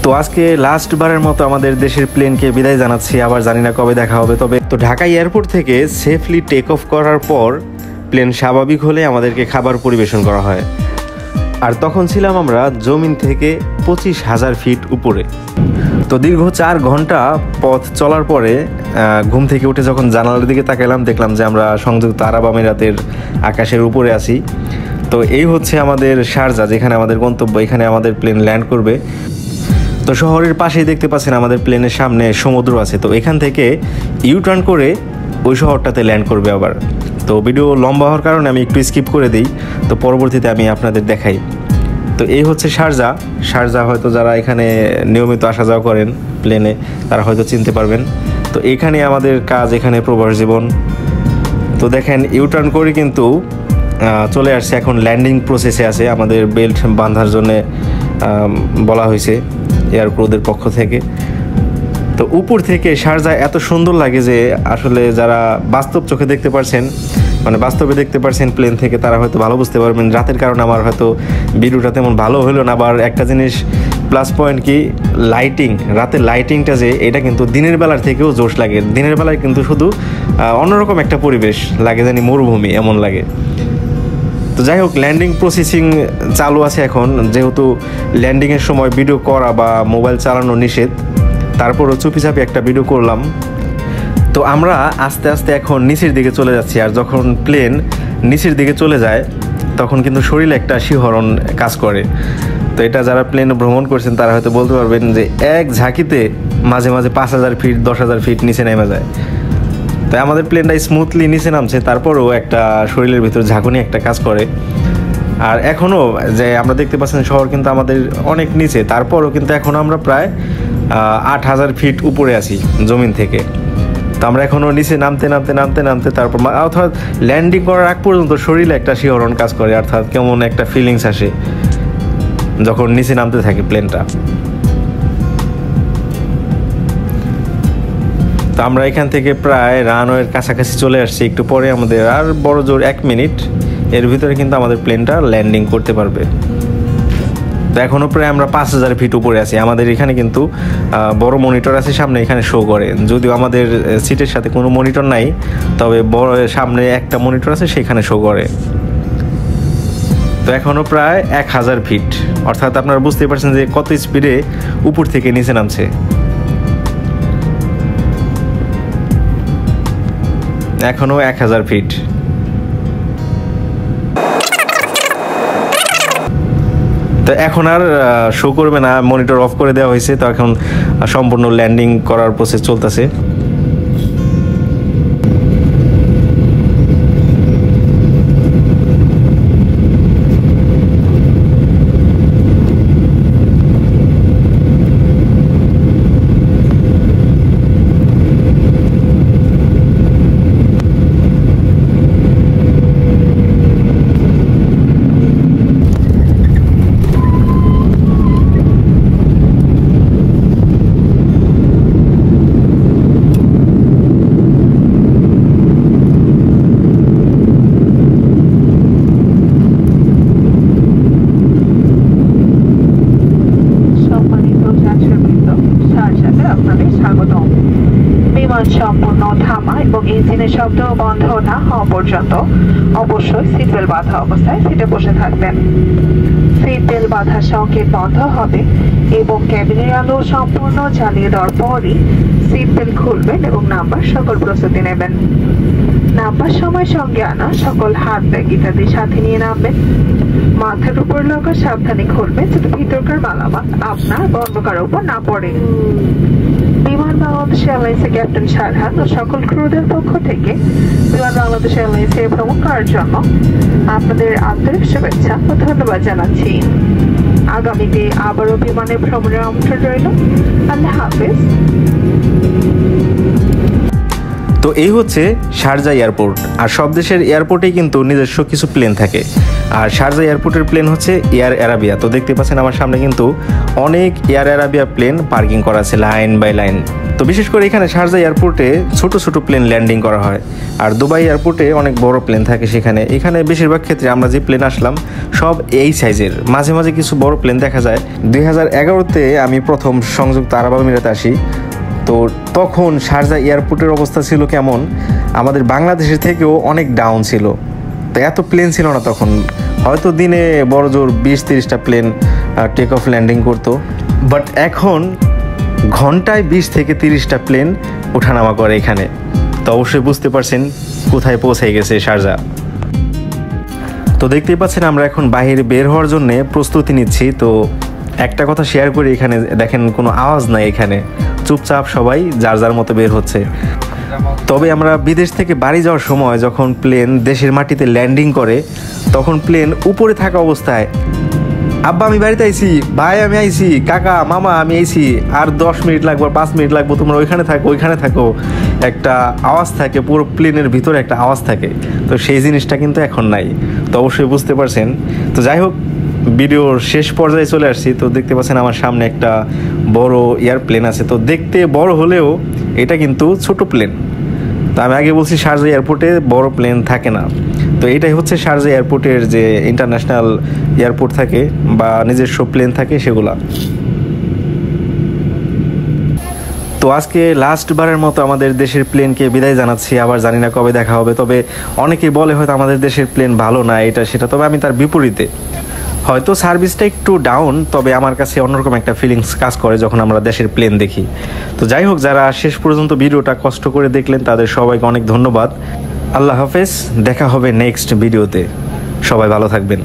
তো আজকে লাস্ট বারের মতো আমাদের দেশের প্লেনকে বিদায় জানাচ্ছি, আবার জানি না কবে দেখা হবে। তবে তো ঢাকা এয়ারপোর্ট থেকে সেফলি টেক অফ করার পর প্লেন স্বাভাবিক হলে আমাদেরকে খাবার পরিবেশন করা হয়। আর তখন ছিলাম আমরা জমিন থেকে 25,000 ফিট উপরে। তো দীর্ঘ 4 ঘন্টা পথ চলার পরে ঘুম থেকে উঠে যখন জানালার দিকে তাকালাম, দেখলাম যে আমরা সংযুক্ত আরব আমিরাতের আকাশের উপরে আছি। তো এই হচ্ছে আমাদের শারজা, যেখানে আমাদের গন্তব্য, এখানে আমাদের প্লেন ল্যান্ড করবে। তো শহরের পাশেই দেখতে পাচ্ছেন আমাদের প্লেনের সামনে সমুদ্র আছে। তো এখান থেকে ইউটার্ন করে ওই শহরটাতে ল্যান্ড করবে আবার। তো ভিডিও লম্বা হওয়ার কারণে আমি একটু স্কিপ করে দিই, তো পরবর্তীতে আমি আপনাদের দেখাই। তো এই হচ্ছে শারজা। শারজা হয়তো যারা এখানে নিয়মিত আসা যাওয়া করেন প্লেনে, তারা হয়তো চিনতে পারবেন। তো এখানে আমাদের কাজ, এখানে প্রবাস জীবন। তো দেখেন ইউটার্ন করে কিন্তু চলে আসছে, এখন ল্যান্ডিং প্রসেসে আছে। আমাদের বেল্ট বাঁধার জন্যে বলা হয়েছে এয়ার ক্রুদের পক্ষ থেকে। তো উপর থেকে শারজা এত সুন্দর লাগে যে আসলে যারা বাস্তব চোখে দেখতে পারছেন, মানে বাস্তবে দেখতে পারছেন প্লেন থেকে, তারা হয়তো ভালো বুঝতে পারবেন। রাতের কারণে আমার হয়তো ভিডিওটা তেমন ভালো হলো না। আবার একটা জিনিস প্লাস পয়েন্ট কি, লাইটিং, রাতের লাইটিংটা যে এটা কিন্তু দিনের বেলার থেকেও জোশ লাগে। দিনের বেলায় কিন্তু শুধু অন্যরকম একটা পরিবেশ লাগে, জানি মরুভূমি এমন লাগে। তো যাই হোক, ল্যান্ডিং প্রসেসিং চালু আছে এখন। যেহেতু ল্যান্ডিংয়ের সময় ভিডিও করা বা মোবাইল চালানো নিষেধ, তারপরও চুপিচাপি একটা ভিডিও করলাম। তো আমরা আস্তে আস্তে এখন নিচের দিকে চলে যাচ্ছি। আর যখন প্লেন নিচের দিকে চলে যায় তখন কিন্তু শরীরে একটা শিহরণ কাজ করে। তো এটা যারা প্লেনে ভ্রমণ করছেন তারা হয়তো বলতে পারবেন যে এক ঝাঁকিতে মাঝে মাঝে 5,000 ফিট 10,000 ফিট নিচে নেমে যায়। তাই আমাদের প্লেনটা স্মুথলি নিচে নামছে, তারপরেও একটা শরীরের ভিতর ঝাঁকুনি একটা কাজ করে। আর এখনও যে আমরা দেখতে পাচ্ছেন শহর কিন্তু আমাদের অনেক নিচে, তারপরও কিন্তু এখনও আমরা প্রায় 8,000 ফিট উপরে আছি জমিন থেকে। তো আমরা এখনও নিচে নামতে নামতে নামতে নামতে তারপর অর্থাৎ ল্যান্ডিং করার আগ পর্যন্ত শরীরে একটা শিহরণ কাজ করে, অর্থাৎ কেমন একটা ফিলিংস আসে যখন নিচে নামতে থাকে প্লেনটা। তো আমরা এখান থেকে প্রায় রানওয়ের কাছাকাছি চলে আসছি। একটু পরে আমাদের আর বড় জোর 1 মিনিট, এর ভিতরে কিন্তু আমাদের প্লেনটা ল্যান্ডিং করতে পারবে। তো এখনও প্রায় আমরা 5,000 ফিট উপরে আছি। আমাদের এখানে কিন্তু বড় মনিটর আছে সামনে, এখানে শো করে। যদিও আমাদের সিটের সাথে কোনো মনিটর নাই, তবে বড় সামনে একটা মনিটর আছে, সেখানে শো করে। তো এখনও প্রায় 1,000 ফিট, অর্থাৎ আপনারা বুঝতেই পারছেন যে কত স্পিডে উপর থেকে নিচে নামছে। এখনও 1,000 ফিট। তো এখন আর শো করবে না, মনিটর অফ করে দেওয়া হয়েছে। তো এখন সম্পূর্ণ ল্যান্ডিং করার প্রসেস চলতেছে। সম্পূর্ণ থামা এবং ইঞ্জিনের শব্দ বন্ধ না হওয়া পর্যন্ত অবশ্যই সিট বেল্ট বাঁধা অবস্থায় সিটে বসে থাকবেন। সিট বেল্ট বাঁধার সংকেত বন্ধ হবে এবং ক্যাবিনের আলো সম্পূর্ণ জ্বালিয়ে দেওয়ার পরই সিট বেল্ট খুলবেন এবং নাম্বার সকল প্রস্তুতি নেবেন। নাম্বার সময় সঙ্গে আনা সকল হাত ব্যাগ ইত্যাদি সাথে নিয়ে নামবেন। মাথার উপর লকার সাবধানে খুলবেন যাতে ভিতরকার মালামাল আপনার অন্ধকার উপর না পড়ে। বিমান বাংলাদেশ এয়ারলাইন্সের ক্যাপ্টেন শারহান ও সকল ক্রুদের পক্ষ থেকে বিমান বাংলাদেশ এয়ারলাইন্সে ভ্রমণ করার জন্য আপনাদের আন্তরিক শুভেচ্ছা ও ধন্যবাদ জানাচ্ছি। আগামীতে আবারও বিমানে ভ্রমণের আমন্ত্রণ রইল। আল্লাহ হাফেজ। তো এই হচ্ছে শারজা এয়ারপোর্ট। আর সব দেশের এয়ারপোর্টেই কিন্তু নিজস্ব কিছু প্লেন থাকে। আর শারজা এয়ারপোর্টের প্লেন হচ্ছে এয়ার অ্যারাবিয়া। তো দেখতে পাচ্ছেন আমার সামনে কিন্তু অনেক এয়ার অ্যারাবিয়া প্লেন পার্কিং করা আছে লাইন বাই লাইন। তো বিশেষ করে এখানে শারজা এয়ারপোর্টে ছোট ছোট প্লেন ল্যান্ডিং করা হয়, আর দুবাই এয়ারপোর্টে অনেক বড় প্লেন থাকে সেখানে। এখানে বেশিরভাগ ক্ষেত্রে আমরা যে প্লেন আসলাম সব এই সাইজের, মাঝে মাঝে কিছু বড় প্লেন দেখা যায়। 2011-তে আমি প্রথম সংযুক্ত আরব আমিরাতে আসি, তো তখন শারজা এয়ারপোর্টের অবস্থা ছিল কেমন, আমাদের বাংলাদেশের থেকেও অনেক ডাউন ছিল। তো এত প্লেন ছিল না তখন, হয়তো দিনে বড় জোর 20-30টা প্লেন টেক অফ ল্যান্ডিং করতো, বাট এখন ঘন্টায় 20 থেকে 30টা প্লেন ওঠানামা করে এখানে। তো অবশ্যই বুঝতে পারছেন কোথায় পৌঁছে গেছে শারজা। তো দেখতেই পাচ্ছেন আমরা এখন বাইরে বের হওয়ার জন্য প্রস্তুতি নিচ্ছি। তো একটা কথা শেয়ার করি, এখানে দেখেন কোনো আওয়াজ নাই, এখানে চুপচাপ সবাই যার যার মতো বের হচ্ছে। তবে আমরা বিদেশ থেকে বাড়ি যাওয়ার সময় যখন প্লেন দেশের মাটিতে ল্যান্ডিং করে, তখন প্লেন উপরে থাকা অবস্থায় আব্বা আমি বাড়িতে আইছি, ভাই আমি আইছি, কাকা মামা আমি আইছি, আর 10 মিনিট লাগবে, 5 মিনিট লাগবে, তোমরা ওইখানে থাকো, একটা আওয়াজ থাকে, পুরো প্লেনের ভিতরে একটা আওয়াজ থাকে। তো সেই জিনিসটা কিন্তু এখন নাই। তো অবশ্যই বুঝতে পারছেন। তো যাই হোক, ভিডিওর শেষ পর্যায়ে চলে আসছি। তো দেখতে পাচ্ছেন আমার সামনে একটা বড় এয়ারপ্লেন আছে। তো দেখতে বড় হলেও এটা কিন্তু ছোট প্লেন। তো আমি আগে বলছি শারজা এয়ারপোর্টে বড় প্লেন থাকে না। তো এটাই হচ্ছে শারজা এয়ারপোর্টের যে ইন্টারন্যাশনাল এয়ারপোর্ট থাকে বা নিজস্ব প্লেন থাকে সেগুলা। তো আজকে লাস্টবারের মতো আমাদের দেশের প্লেনকে বিদায় জানাচ্ছি। আবার জানি না কবে দেখা হবে। তবে অনেকেই বলে হয়তো আমাদের দেশের প্লেন ভালো না, এটা সেটা। তবে আমি তার বিপরীতে, হয়তো সার্ভিসটা একটু ডাউন, তবে আমার কাছে অন্যরকম একটা ফিলিংস কাজ করে যখন আমরা দেশের প্লেন দেখি। তো যাই হোক, যারা শেষ পর্যন্ত ভিডিওটা কষ্ট করে দেখলেন তাদের সবাইকে অনেক ধন্যবাদ। আল্লাহ হাফেজ, দেখা হবে নেক্সট ভিডিওতে। সবাই ভালো থাকবেন।